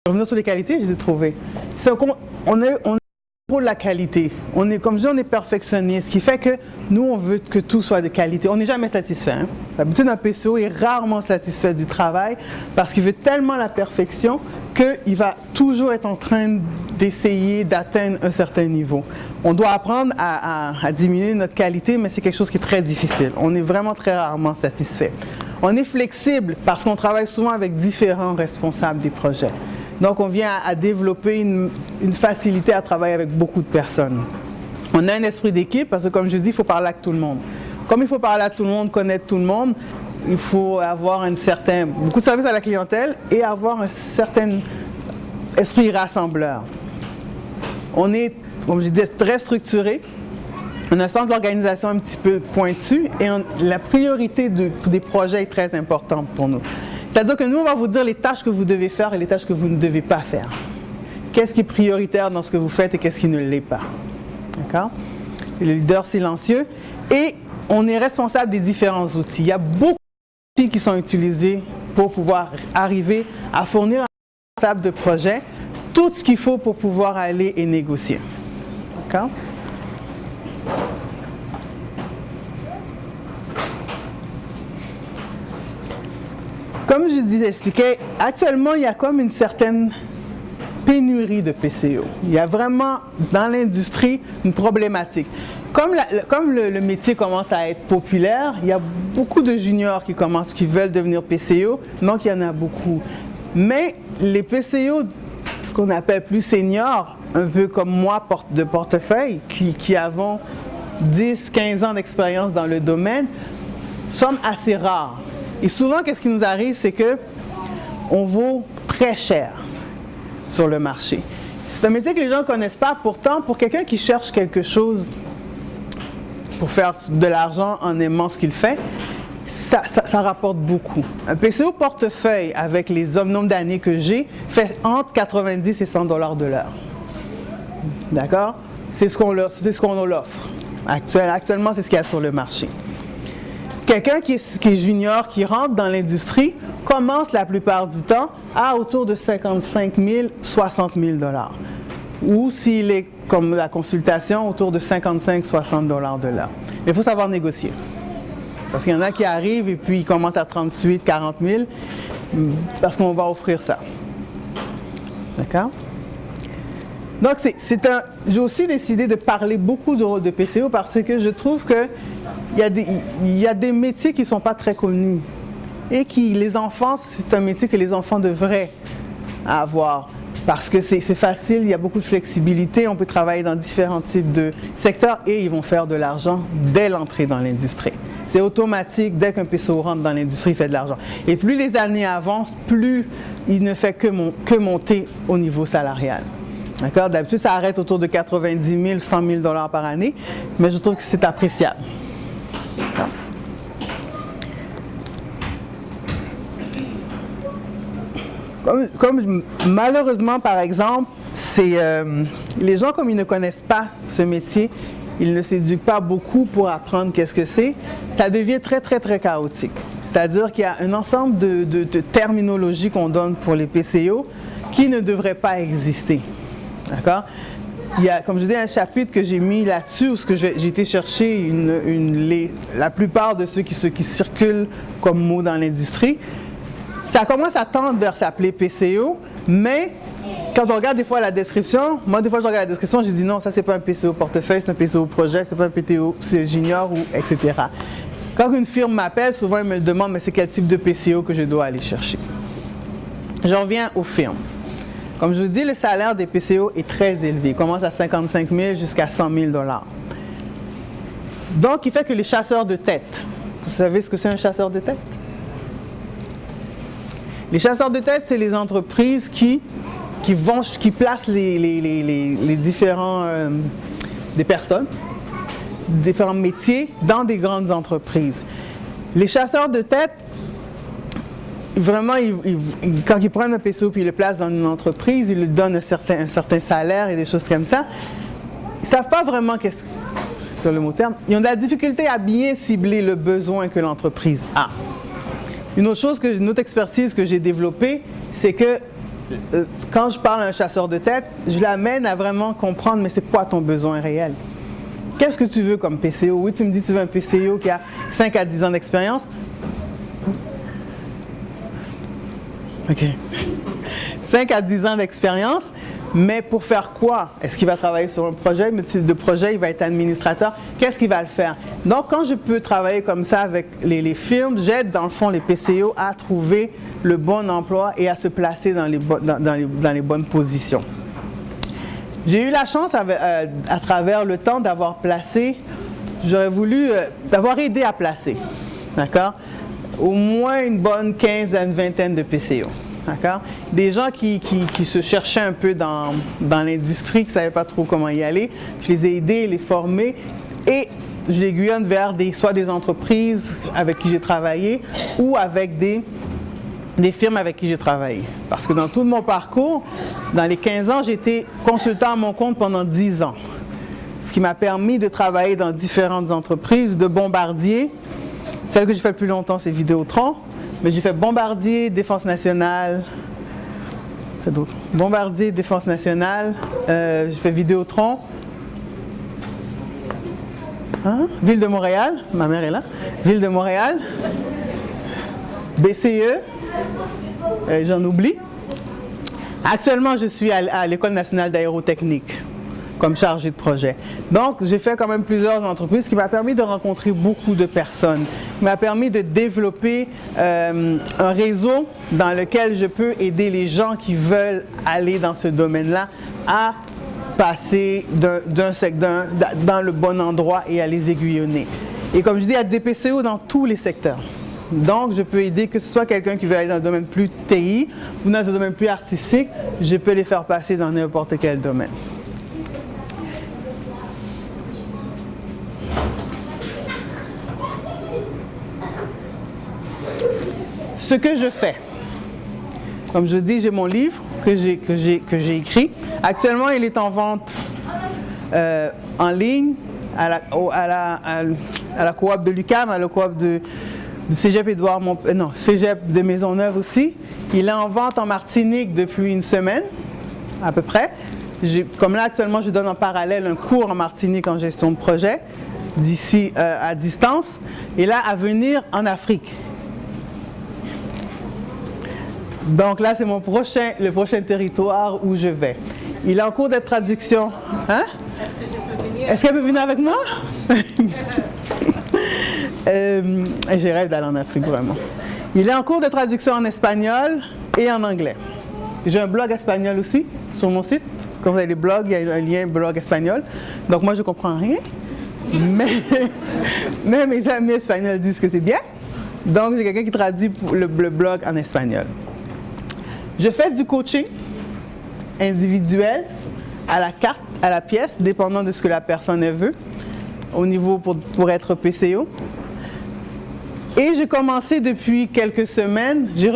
revenir sur les qualités, je les ai trouvées. On est pour la qualité. On est, comme je dis, on est perfectionniste, ce qui fait que nous, on veut que tout soit de qualité. On n'est jamais satisfait. Hein? D'habitude, un PCO est rarement satisfait du travail parce qu'il veut tellement la perfection qu'il va toujours être en train d'essayer d'atteindre un certain niveau. On doit apprendre à diminuer notre qualité, mais c'est quelque chose qui est très difficile. On est vraiment très rarement satisfait. On est flexible parce qu'on travaille souvent avec différents responsables des projets. Donc, on vient à développer une facilité à travailler avec beaucoup de personnes. On a un esprit d'équipe parce que, comme je dis, il faut parler avec tout le monde. Comme il faut parler à tout le monde, connaître tout le monde, il faut avoir beaucoup de service à la clientèle et avoir un certain esprit rassembleur. On est, comme je dis, très structuré. On a un sens d'organisation un petit peu pointu et la priorité des projets est très importante pour nous. C'est-à-dire que nous, on va vous dire les tâches que vous devez faire et les tâches que vous ne devez pas faire. Qu'est-ce qui est prioritaire dans ce que vous faites et qu'est-ce qui ne l'est pas. D'accord? Le leader silencieux. Et on est responsable des différents outils. Il y a beaucoup d'outils qui sont utilisés pour pouvoir arriver à fournir à un responsable de projet tout ce qu'il faut pour pouvoir aller et négocier. D'accord? Comme je expliquais, actuellement, il y a comme une certaine pénurie de PCO. Il y a vraiment, dans l'industrie, une problématique. Comme le métier commence à être populaire, il y a beaucoup de juniors qui veulent devenir PCO, donc il y en a beaucoup. Mais les PCO, ce qu'on appelle plus seniors, un peu comme moi, de portefeuille, qui avons 10, 15 ans d'expérience dans le domaine, sont assez rares. Et souvent, qu'est-ce qui nous arrive, c'est qu'on vaut très cher sur le marché. C'est un métier que les gens ne connaissent pas. Pourtant, pour quelqu'un qui cherche quelque chose pour faire de l'argent en aimant ce qu'il fait, ça rapporte beaucoup. Un PCO portefeuille, avec les nombres d'années que j'ai, fait entre 90 et 100 $ de l'heure. D'accord? C'est ce qu'on l'offre. Actuellement, c'est ce qu'il y a sur le marché. Quelqu'un qui est junior, qui rentre dans l'industrie, commence la plupart du temps à autour de 55 000, 60 000 $. Ou s'il est comme la consultation, autour de 55, 60 $ de l'heure. Mais il faut savoir négocier. Parce qu'il y en a qui arrivent et puis ils commencent à 38, 40 000, parce qu'on va offrir ça. D'accord? Donc, j'ai aussi décidé de parler beaucoup du rôle de PCO parce que je trouve que il y a des métiers qui ne sont pas très connus et les enfants, c'est un métier que les enfants devraient avoir parce que c'est facile, il y a beaucoup de flexibilité, on peut travailler dans différents types de secteurs et ils vont faire de l'argent dès l'entrée dans l'industrie. C'est automatique, dès qu'un PCO rentre dans l'industrie, il fait de l'argent. Et plus les années avancent, plus il ne fait que monter au niveau salarial. D'accord? D'habitude, ça arrête autour de 90 000, 100 000 $ par année, mais je trouve que c'est appréciable. Comme malheureusement, par exemple, les gens, comme ils ne connaissent pas ce métier, ils ne s'éduquent pas beaucoup pour apprendre qu'est-ce que c'est, ça devient très, très, très chaotique. C'est-à-dire qu'il y a un ensemble de terminologies qu'on donne pour les PCO qui ne devraient pas exister. D'accord? Il y a, comme je dis, un chapitre que j'ai mis là-dessus où j'ai été chercher la plupart de ceux qui circulent comme mots dans l'industrie. Ça commence à tendre vers s'appeler PCO, mais quand on regarde des fois la description, moi des fois je regarde la description, je dis non, ça c'est pas un PCO portefeuille, c'est un PCO projet, c'est pas un PCO junior, etc. Quand une firme m'appelle, souvent ils me demandent mais c'est quel type de PCO que je dois aller chercher. Je reviens aux firmes. Comme je vous dis, le salaire des PCO est très élevé. Il commence à 55 000 jusqu'à 100 000 $. Donc, il fait que les chasseurs de tête, vous savez ce que c'est un chasseur de tête? Les chasseurs de tête, c'est les entreprises qui placent les différents des personnes, différents métiers dans des grandes entreprises. Les chasseurs de tête, vraiment, quand ils prennent un PCO et ils le placent dans une entreprise, ils lui donnent un certain salaire et des choses comme ça. Ils ne savent pas vraiment sur le mot terme. Ils ont de la difficulté à bien cibler le besoin que l'entreprise a. Une autre expertise que j'ai développée, c'est que quand je parle à un chasseur de tête, je l'amène à vraiment comprendre, mais c'est quoi ton besoin réel? Qu'est-ce que tu veux comme PCO? Oui, tu me dis que tu veux un PCO qui a 5 à 10 ans d'expérience. OK. 5 à 10 ans d'expérience, mais pour faire quoi? Est-ce qu'il va travailler sur un projet? Mais de projet, il va être administrateur. Qu'est-ce qu'il va le faire? Donc, quand je peux travailler comme ça avec les firmes, j'aide dans le fond les PCO à trouver le bon emploi et à se placer dans les bonnes positions. J'ai eu la chance, à travers le temps, d'avoir placé, j'aurais voulu, d'avoir aidé à placer, d'accord? Au moins une bonne 15 à une vingtaine de PCO. D'accord? Des gens qui se cherchaient un peu dans l'industrie, qui ne savaient pas trop comment y aller. Je les ai aidés, les formés et je les guillonne vers soit des entreprises avec qui j'ai travaillé ou avec des firmes avec qui j'ai travaillé. Parce que dans tout mon parcours, dans les 15 ans, j'ai été consultant à mon compte pendant 10 ans. Ce qui m'a permis de travailler dans différentes entreprises, de Bombardier. Celle que j'ai fait le plus longtemps, c'est Vidéotron. Mais j'ai fait Bombardier, Défense nationale, quoi d'autre? Bombardier, Défense nationale, j'ai fait Vidéotron, Ville de Montréal, ma mère est là, Ville de Montréal, BCE, j'en oublie. Actuellement, je suis à l'École nationale d'aérotechnique comme chargé de projet. Donc, j'ai fait quand même plusieurs entreprises, ce qui m'a permis de rencontrer beaucoup de personnes, qui m'a permis de développer un réseau dans lequel je peux aider les gens qui veulent aller dans ce domaine-là à passer d'un secteur dans le bon endroit et à les aiguillonner. Et comme je dis, il y a des PCO dans tous les secteurs. Donc, je peux aider que ce soit quelqu'un qui veut aller dans un domaine plus TI ou dans un domaine plus artistique, je peux les faire passer dans n'importe quel domaine. Ce que je fais, comme je dis, j'ai mon livre que j'ai écrit. Actuellement, il est en vente en ligne à la coop de l'UQAM, à la coop du Cégep Cégep de Maisonneuve aussi. Il est en vente en Martinique depuis une semaine, à peu près. Comme là, actuellement, je donne en parallèle un cours en Martinique en gestion de projet, d'ici à distance. Et là, à venir en Afrique. Donc là, c'est le prochain territoire où je vais. Il est en cours de traduction. Hein? Est-ce que je peux venir? Est-ce qu'elle peut venir avec moi? Je rêve d'aller en Afrique, vraiment. Il est en cours de traduction en espagnol et en anglais. J'ai un blog espagnol aussi sur mon site. Comme vous avez les blogs, il y a un lien blog espagnol. Donc moi, je ne comprends rien. Mais mes amis espagnols disent que c'est bien. Donc, j'ai quelqu'un qui traduit le blog en espagnol. Je fais du coaching individuel à la carte, à la pièce, dépendant de ce que la personne veut, au niveau pour être PCO. Et j'ai recommencé depuis quelques semaines, du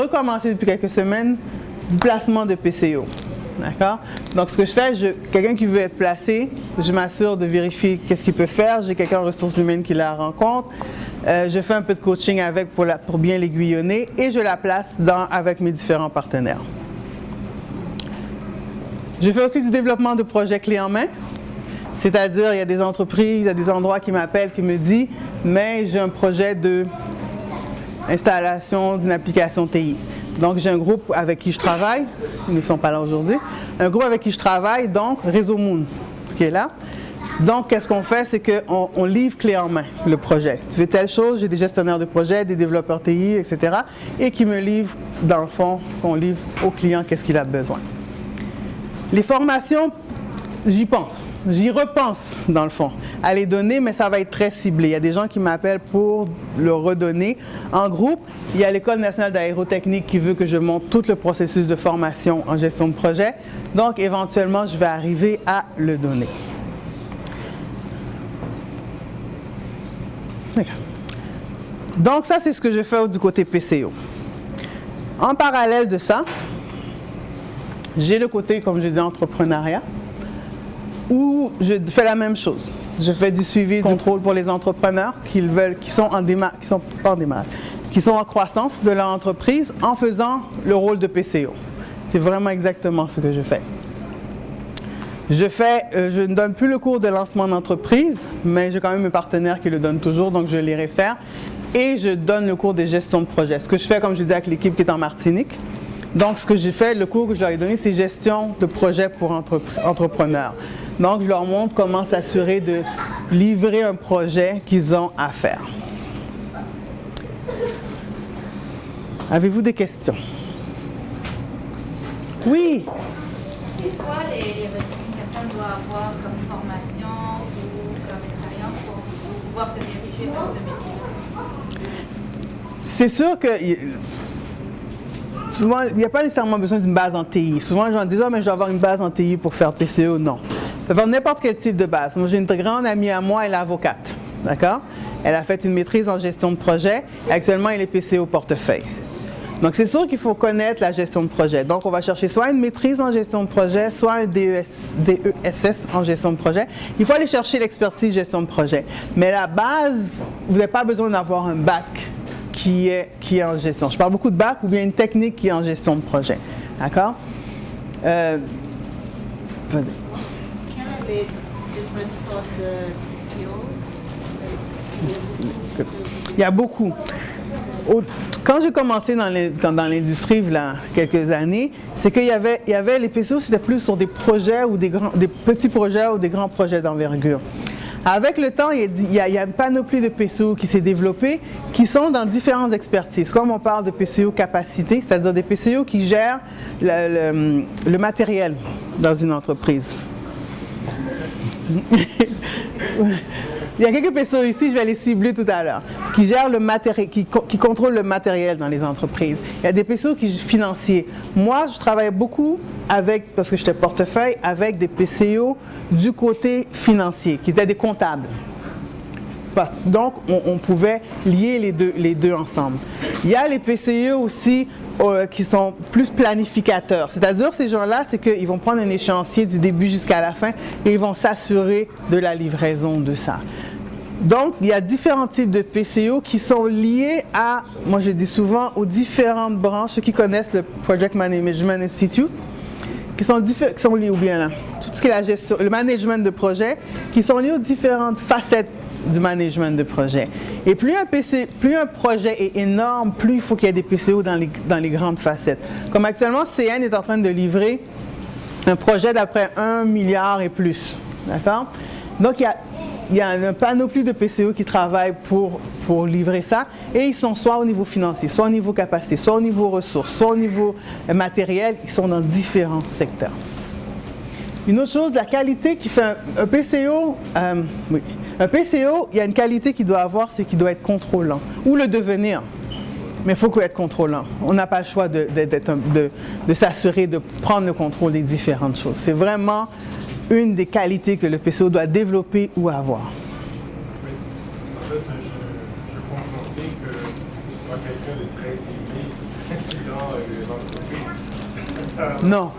placement de PCO. D'accord? Donc, ce que je fais, quelqu'un qui veut être placé, je m'assure de vérifier qu'est-ce qu'il peut faire. J'ai quelqu'un en ressources humaines qui la rencontre. Je fais un peu de coaching avec pour bien l'aiguillonner et je la place avec mes différents partenaires. Je fais aussi du développement de projets clés en main. C'est-à-dire, il y a des entreprises, il y a des endroits qui m'appellent, qui me disent « mais j'ai un projet d'installation d'une application TI ». Donc, j'ai un groupe avec qui je travaille, ils ne sont pas là aujourd'hui, un groupe avec qui je travaille, donc Réseau Moon, qui est là. Donc, qu'est-ce qu'on fait, c'est qu'on livre clé en main le projet. Tu veux telle chose, j'ai des gestionnaires de projet, des développeurs TI, etc. Et qui me livrent, dans le fond, qu'on livre au client qu'est-ce qu'il a besoin. Les formations, j'y pense, j'y repense, dans le fond, à les donner, mais ça va être très ciblé. Il y a des gens qui m'appellent pour le redonner. En groupe, il y a l'École nationale d'aérotechnique qui veut que je monte tout le processus de formation en gestion de projet. Donc, éventuellement, je vais arriver à le donner. Donc, ça, c'est ce que je fais du côté PCO. En parallèle de ça, j'ai le côté, comme je disais, entrepreneuriat, où je fais la même chose. Je fais du suivi, du contrôle pour les entrepreneurs qui sont en croissance de leur entreprise en faisant le rôle de PCO. C'est vraiment exactement ce que je fais. Je ne donne plus le cours de lancement d'entreprise, mais j'ai quand même mes partenaires qui le donnent toujours, donc je les réfère. Et je donne le cours de gestion de projet. Ce que je fais, comme je dis, avec l'équipe qui est en Martinique. Donc, ce que j'ai fait, le cours que je leur ai donné, c'est gestion de projet pour entrepreneurs. Donc, je leur montre comment s'assurer de livrer un projet qu'ils ont à faire. Avez-vous des questions? Oui? C'est quoi les requis qu'une personne doit avoir comme formation ou comme expérience pour pouvoir se diriger vers ce métier-là? C'est sûr que souvent, il n'y a pas nécessairement besoin d'une base en TI. Souvent, les gens disent « Ah, mais je dois avoir une base en TI pour faire PCO. » Non. Ça peut avoir n'importe quel type de base. Moi, j'ai une très grande amie à moi, elle est avocate. D'accord? Elle a fait une maîtrise en gestion de projet. Et actuellement, elle est PCO portefeuille. Donc, c'est sûr qu'il faut connaître la gestion de projet. Donc, on va chercher soit une maîtrise en gestion de projet, soit un DESS en gestion de projet. Il faut aller chercher l'expertise gestion de projet. Mais la base, vous n'avez pas besoin d'avoir un bac qui est en gestion. Je parle beaucoup de bac ou bien une technique qui est en gestion de projet. D'accord? Vas-y. Quelles sont les différentes sortes de PCO? Il y a beaucoup. Quand j'ai commencé dans l'industrie, il y a quelques années, c'est qu'il y avait les PCO, c'était plus sur des projets ou des petits projets ou des grands projets d'envergure. Avec le temps, il y a une panoplie de PCO qui s'est développée, qui sont dans différentes expertises. Comme on parle de PCO capacité, c'est-à-dire des PCO qui gèrent le matériel dans une entreprise. Il y a quelques PCO ici, je vais les cibler tout à l'heure, qui gèrent le matériel, qui contrôlent le matériel dans les entreprises. Il y a des PCO qui sont financiers. Moi, je travaille beaucoup parce que j'étais portefeuille, avec des PCO du côté financier, qui étaient des comptables. Donc, on pouvait lier les deux ensemble. Il y a les PCO aussi qui sont plus planificateurs. C'est-à-dire, ces gens-là, c'est qu'ils vont prendre un échéancier du début jusqu'à la fin et ils vont s'assurer de la livraison de ça. Donc, il y a différents types de PCO qui sont liés à, moi je dis souvent, aux différentes branches, ceux qui connaissent le Project Management Institute, qui sont liés ou bien là, tout ce qui est la gestion, le management de projet, qui sont liés aux différentes facettes du management de projet. Et plus un projet est énorme, plus il faut qu'il y ait des PCO dans les grandes facettes. Comme actuellement, CN est en train de livrer un projet d'après 1 milliard et plus. D'accord? Donc, il y a un panoplie de PCO qui travaillent pour livrer ça, et ils sont soit au niveau financier, soit au niveau capacité, soit au niveau ressources, soit au niveau matériel, ils sont dans différents secteurs. Une autre chose, la qualité qui fait un PCO, oui. Un PCO, il y a une qualité qu'il doit avoir, c'est qu'il doit être contrôlant, ou le devenir. Mais il faut qu'il être contrôlant. On n'a pas le choix de s'assurer de prendre le contrôle des différentes choses. C'est vraiment une des qualités que le PCO doit développer ou avoir. Oui. En fait, je comprends bien que ce n'est pas quelqu'un de très aimé dans les entreprises. Non.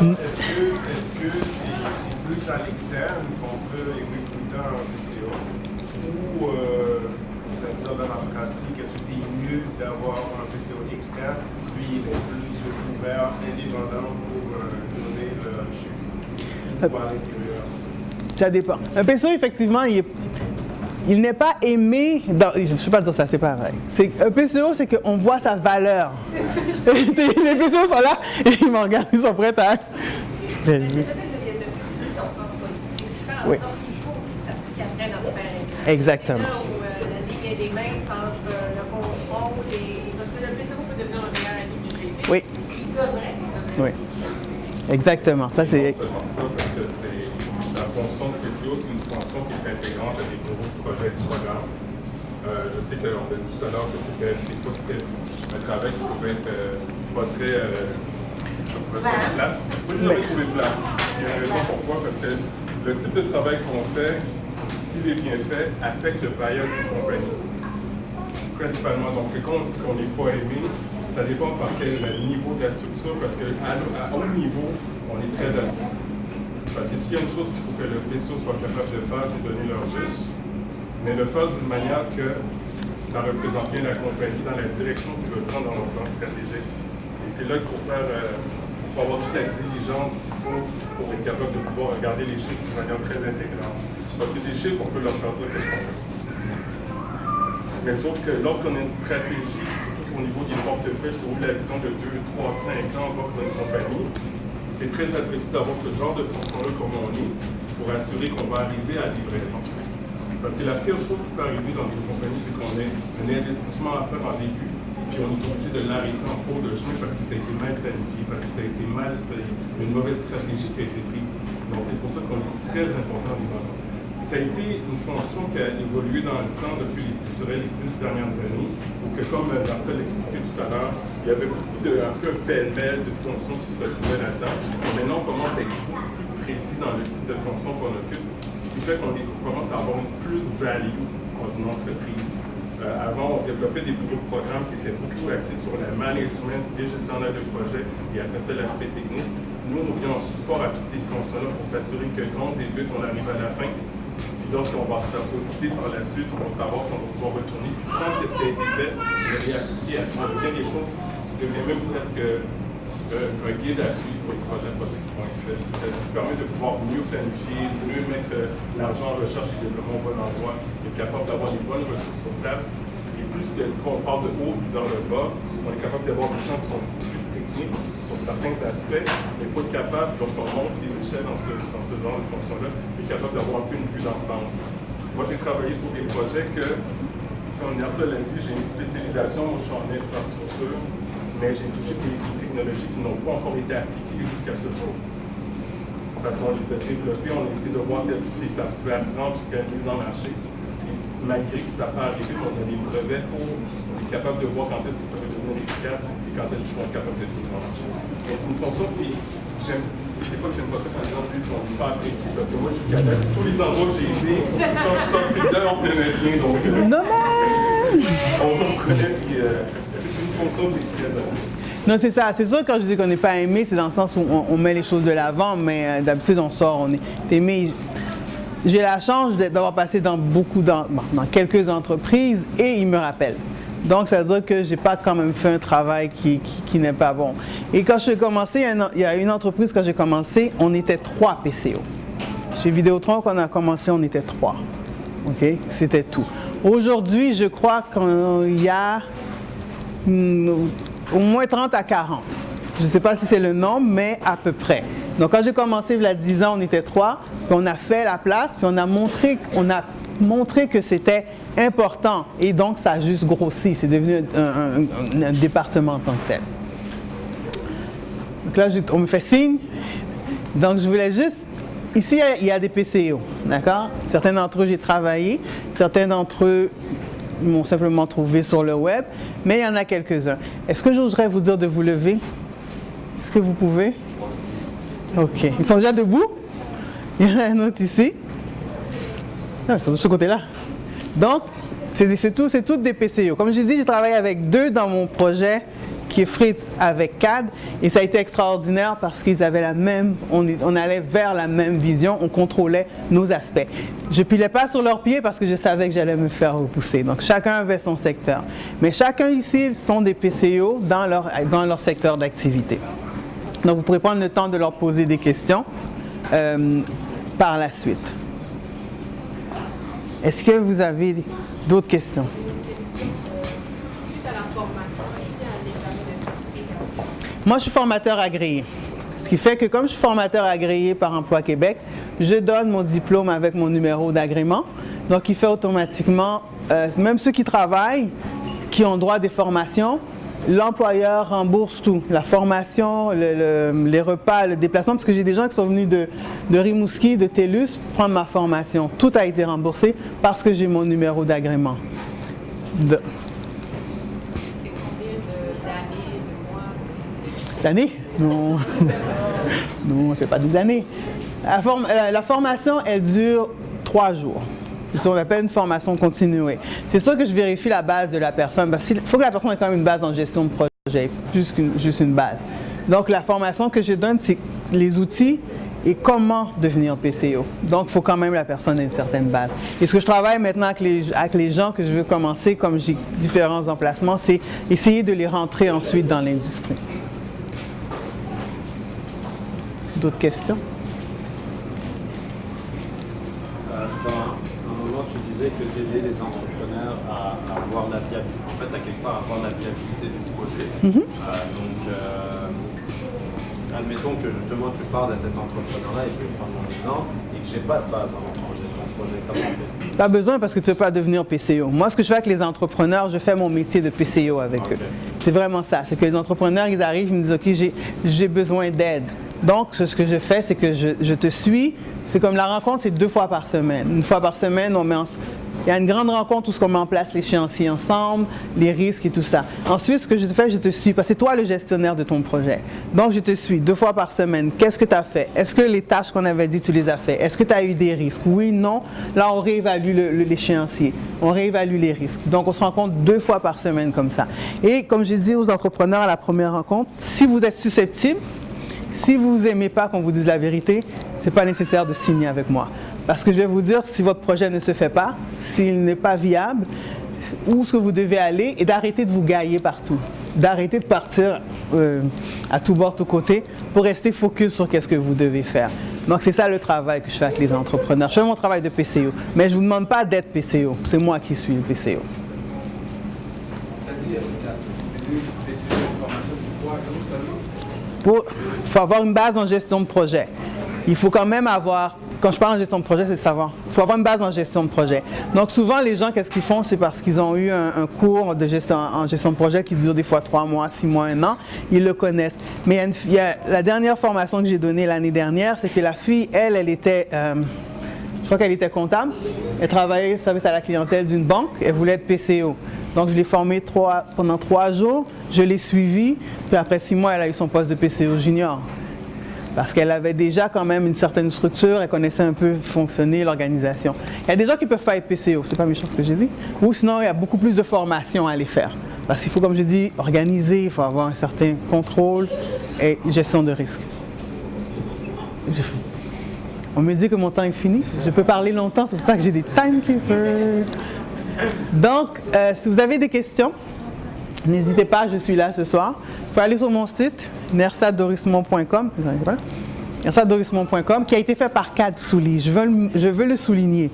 Est-ce que c'est plus à l'externe qu'on peut recruter un PCO ou dans la pratique, est-ce que c'est mieux d'avoir un PCO externe, puis il est plus ouvert, indépendant pour donner leur chose ou à l'intérieur? Ça dépend. Un PCO, effectivement, il n'est pas aimé dans... Je ne sais pas dire ça, c'est pas vrai. Un PCO, c'est qu'on voit sa valeur. Les PCO sont là et ils me regardent, ils sont prêts à... Mais c'est peut-être qu'il y a de position au sens politique. Faire en Oui. sorte qu'il faut que ça qu'ils apprennent à se faire. Exactement. Là où la ligne est des minces entre le contrôle et... Parce que le PCO peut devenir le meilleur ami du GP. Oui. Il devrait. Oui. Exactement. Ça, c'est... Ça, parce que la fonction de PCO, c'est une fonction qui est intégrante à des gros projets de programme. Je sais qu'on a dit tout à l'heure que des fois, c'était un travail qui pouvait être pas très plat. Moi, j'ai jamais trouvé plat. Il y a une raison pourquoi, parce que le type de travail qu'on fait, s'il est bien fait, affecte le bailleur d'une compagnie. Principalement. Donc, quand on dit qu'on n'est pas aimé, ça dépend par quel niveau de la structure, parce qu'à haut niveau, on est très aimé. Parce que s'il y a une chose qu'il faut que le PCO soit capable de faire, c'est donner leur juste, mais le faire d'une manière que ça représente bien la compagnie dans la direction qu'ils veulent prendre dans leur plan stratégique. Et c'est là qu'il faut faire faut avoir toute la diligence qu'il faut pour être capable de pouvoir regarder les chiffres de manière très intégrante. Parce que des chiffres, on peut leur faire dire qu'est-ce qu'on veut. Mais sauf que lorsqu'on a une stratégie, surtout au niveau du portefeuille, sur la vision de 2, 3, 5 ans pour une compagnie, c'est très apprécié d'avoir ce genre de fonction-là comme on est pour assurer qu'on va arriver à la livraison. Parce que la pire chose qui peut arriver dans une compagnie, c'est qu'on ait un investissement à faire en début, puis on est obligé de l'arrêter en cours de chemin parce que ça a été mal planifié, parce que ça a été mal, une mauvaise stratégie qui a été prise. Donc c'est pour ça qu'on est très important les enfants. Ça a été une fonction qui a évolué dans le temps depuis les 10 dernières années, où que, comme Marcel l'expliquait tout à l'heure, il y avait beaucoup de, un peu pêle-mêle de fonctions qui se retrouvaient là-dedans. Maintenant, on commence à être beaucoup plus précis dans le type de fonction qu'on occupe, ce qui fait qu'on commence à avoir une plus-value dans une entreprise. Avant, on développait des bureaux de programme qui étaient beaucoup axés sur le management des gestionnaires de projet et après ça, l'aspect technique. Nous, on vient en support à toutes ces fonctions-là pour s'assurer que quand on débute, on arrive à la fin. Lorsqu'on va se faire auditer par la suite, on va savoir qu'on va pouvoir retourner, prendre ce qui a été fait, et réappliquer à bien des choses qui deviennent même presque un guide à suivre pour les projets qui vont être faits. Ça nous permet de pouvoir mieux planifier, mieux mettre l'argent en recherche et développement au bon endroit, être capable d'avoir les bonnes ressources sur place. Et plus qu'on parle de haut et vers le bas, on est capable d'avoir des gens qui sont plus techniques sur certains aspects, mais il faut être capable, lorsqu'on monte les échelles dans ce genre de fonction-là, être capable d'avoir un peu une vue d'ensemble. Moi, j'ai travaillé sur des projets que, comme Marcel l'a dit, j'ai une spécialisation, je suis en infrastructure, mais j'ai touché des technologies qui n'ont pas encore été appliquées jusqu'à ce jour. Parce qu'on les a développées, on a essayé de voir si ça pouvait arriver jusqu'à une mise en marché. Et malgré que ça peut arriver, on a des brevets pour être capable de voir quand est-ce que ça va devenir efficace et quand est-ce qu'ils vont être capables de tout marcher. Mais c'est une fonction qui, c'est pas que j'aime pas ça quand les gens disent qu'on n'est pas apprécié, parce que moi, jusqu'à date, tous les endroits que j'ai été, quand je suis sorti de là, on ne connaît rien, donc on me connaît, puis c'est une fonction qui est très appréciée. Non, c'est ça. C'est sûr que quand je dis qu'on n'est pas aimé, c'est dans le sens où on met les choses de l'avant, mais d'habitude, on sort, on est aimé. J'ai la chance d'avoir passé dans quelques entreprises et ils me rappellent. Donc, ça veut dire que je n'ai pas quand même fait un travail qui n'est pas bon. Et quand j'ai commencé, il y a une entreprise, quand j'ai commencé, on était 3 PCO. Chez Vidéotron, quand on a commencé, on était 3. OK? C'était tout. Aujourd'hui, je crois qu'il y a au moins 30 à 40. Je ne sais pas si c'est le nombre, mais à peu près. Donc, quand j'ai commencé il y a 10 ans, on était 3. Puis on a fait la place, puis on a montré que c'était important. Et donc, ça a juste grossi. C'est devenu un département en tant que tel. Donc là, on me fait signe. Donc, je voulais juste... Ici, il y a des PCO, d'accord? Certains d'entre eux, j'ai travaillé. Certains d'entre eux m'ont simplement trouvé sur le web. Mais il y en a quelques-uns. Est-ce que j'oserais vous dire de vous lever? Est-ce que vous pouvez? OK. Ils sont déjà debout? Il y en a un autre ici. Non, ils sont de ce côté-là. Donc, c'est toutes des PCO. Comme je dis, j'ai travaillé avec 2 dans mon projet qui est Fritz avec CAD. Et ça a été extraordinaire parce qu'ils avaient la même, on allait vers la même vision, on contrôlait nos aspects. Je ne pilais pas sur leurs pieds parce que je savais que j'allais me faire repousser. Donc, chacun avait son secteur. Mais chacun ici sont des PCO dans leur secteur d'activité. Donc, vous pourrez prendre le temps de leur poser des questions par la suite. Est-ce que vous avez d'autres questions? Suite à la formation, est-ce qu'il y a un examen de certification? Moi, je suis formateur agréé. Ce qui fait que comme je suis formateur agréé par Emploi Québec, je donne mon diplôme avec mon numéro d'agrément. Donc, il fait automatiquement, même ceux qui travaillent, qui ont droit à des formations, l'employeur rembourse tout. La formation, les repas, le déplacement, parce que j'ai des gens qui sont venus de Rimouski, de TELUS, prendre ma formation. Tout a été remboursé parce que j'ai mon numéro d'agrément. C'est combien d'années, de mois? D'années? Non. Non, c'est pas des années. La formation, elle dure 3 jours. C'est ce qu'on appelle une formation continuée. C'est sûr que je vérifie la base de la personne, parce qu'il faut que la personne ait quand même une base en gestion de projet, plus que juste une base. Donc, la formation que je donne, c'est les outils et comment devenir PCO. Donc, il faut quand même que la personne ait une certaine base. Et ce que je travaille maintenant avec les gens que je veux commencer, comme j'ai différents emplacements, c'est essayer de les rentrer ensuite dans l'industrie. D'autres questions? Dans un moment, tu disais que d'aider les entrepreneurs à avoir la viabilité, en fait, à quelque part, avoir la viabilité du projet. Admettons que justement tu parles à cet entrepreneur-là, et je vais prendre mon exemple, et que j'ai pas de base en gestion de projet, comment on fait? Pas besoin parce que tu ne veux pas devenir PCO. Moi, ce que je fais avec les entrepreneurs, je fais mon métier de PCO avec eux. C'est vraiment ça. C'est que les entrepreneurs, ils arrivent, ils me disent, OK, j'ai besoin d'aide. Donc, ce que je fais, c'est que je te suis. C'est comme la rencontre, c'est 2 fois par semaine. Une fois par semaine, il y a une grande rencontre où on met en place l'échéancier ensemble, les risques et tout ça. Ensuite, ce que je fais, je te suis, parce que c'est toi le gestionnaire de ton projet. Donc, je te suis 2 fois par semaine. Qu'est-ce que tu as fait? Est-ce que les tâches qu'on avait dit, tu les as fait? Est-ce que tu as eu des risques? Oui, non. Là, on réévalue l'échéancier. On réévalue les risques. Donc, on se rencontre 2 fois par semaine comme ça. Et comme j'ai dit aux entrepreneurs à la première rencontre, si vous êtes susceptible, si vous n'aimez pas qu'on vous dise la vérité, ce n'est pas nécessaire de signer avec moi. Parce que je vais vous dire si votre projet ne se fait pas, s'il n'est pas viable, où est-ce que vous devez aller et d'arrêter de vous gailler partout. D'arrêter de partir à tout bord, tout côté pour rester focus sur qu'est-ce que vous devez faire. Donc c'est ça le travail que je fais avec les entrepreneurs. Je fais mon travail de PCO, mais je ne vous demande pas d'être PCO. C'est moi qui suis le PCO. Tu as dit PCO, formation pour 3 jours seulement? Il faut avoir une base en gestion de projet. Il faut quand même avoir, quand je parle en gestion de projet, c'est de savoir, il faut avoir une base en gestion de projet. Donc souvent, les gens, qu'est-ce qu'ils font? C'est parce qu'ils ont eu un cours de gestion, en gestion de projet qui dure des fois 3 mois, 6 mois, 1 an. Ils le connaissent. Mais la dernière formation que j'ai donnée l'année dernière, c'est que la fille, elle était, je crois qu'elle était comptable. Elle travaillait au service à la clientèle d'une banque. Elle voulait être PCO. Donc je l'ai formée pendant 3 jours. Je l'ai suivie. Puis après 6 mois, elle a eu son poste de PCO junior. Parce qu'elle avait déjà quand même une certaine structure, elle connaissait un peu fonctionner l'organisation. Il y a des gens qui ne peuvent pas être PCO, c'est pas méchant ce que j'ai dit. Ou sinon, il y a beaucoup plus de formation à aller faire. Parce qu'il faut, comme je dis, organiser, il faut avoir un certain contrôle et gestion de risque. On me dit que mon temps est fini. Je peux parler longtemps, c'est pour ça que j'ai des timekeepers. Donc, si vous avez des questions, n'hésitez pas, je suis là ce soir. Vous pouvez aller sur mon site, nersaddorismont.com, qui a été fait par CAD Souli. Je veux le souligner.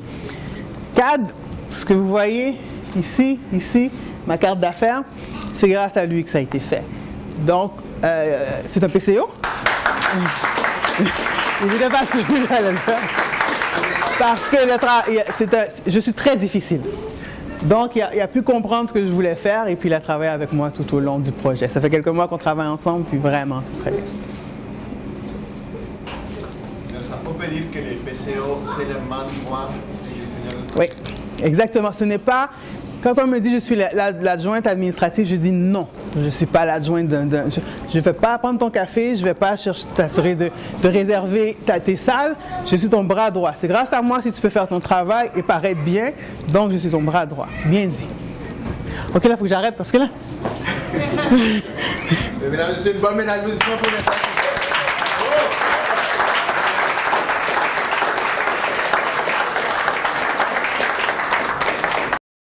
CAD, ce que vous voyez ici, ma carte d'affaires, c'est grâce à lui que ça a été fait. Donc, c'est un PCO. Il n'était pas celui-là à le faire. Parce que je suis très difficile. Donc, il a pu comprendre ce que je voulais faire et puis il a travaillé avec moi tout au long du projet. Ça fait quelques mois qu'on travaille ensemble, puis vraiment, c'est très bien. On peut dire que les PCO, c'est le main droit du gestionnaire de projet? Oui, exactement. Ce n'est pas... Quand on me dit je suis l'adjointe administrative, je dis non. Je ne suis pas l'adjointe je ne vais pas prendre ton café, je ne vais pas t'assurer de réserver tes salles. Je suis ton bras droit. C'est grâce à moi si tu peux faire ton travail et paraître bien. Donc, je suis ton bras droit. Bien dit. OK, là, il faut que j'arrête parce que là... Mesdames et messieurs, une bonne ménage pour les